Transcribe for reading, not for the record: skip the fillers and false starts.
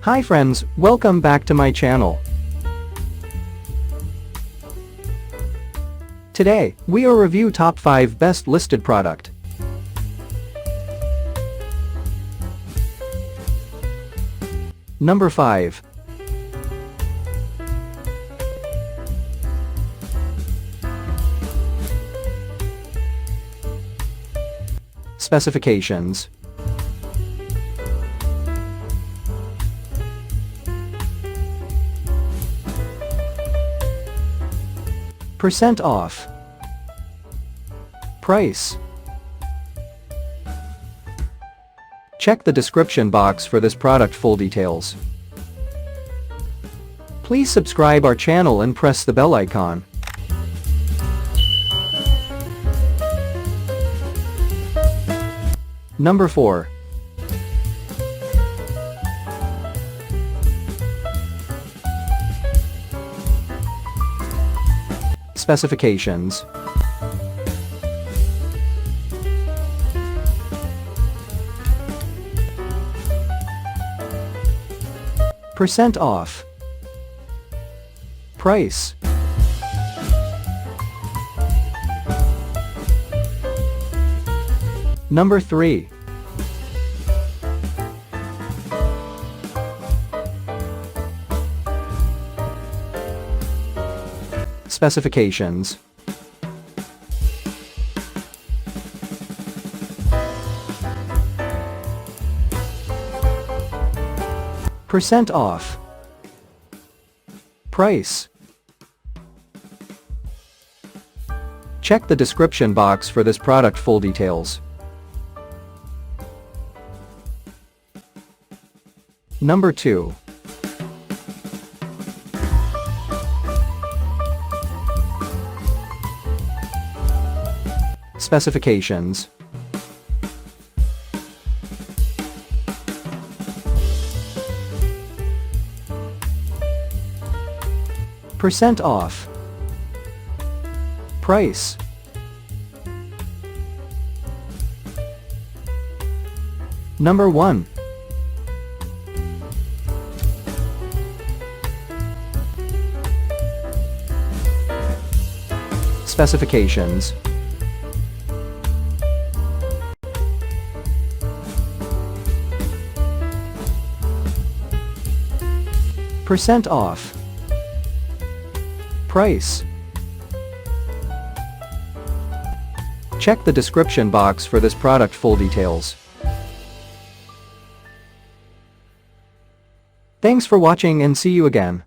Hi friends, welcome back to my channel. Today, we will review top 5 best listed product. Number 5. Specifications. Percent off. Price. Check the description box for this product full details. Please subscribe our channel and press the bell icon. Number 4. Specifications. Percent off. Price. Number 3. Specifications. Percent off. Price. Check the description box for this product full details. Number 2. Specifications. Percent off. Price. Number 1. Specifications. Percent off. Price. Check the description box for this product full details. Thanks for watching and see you again.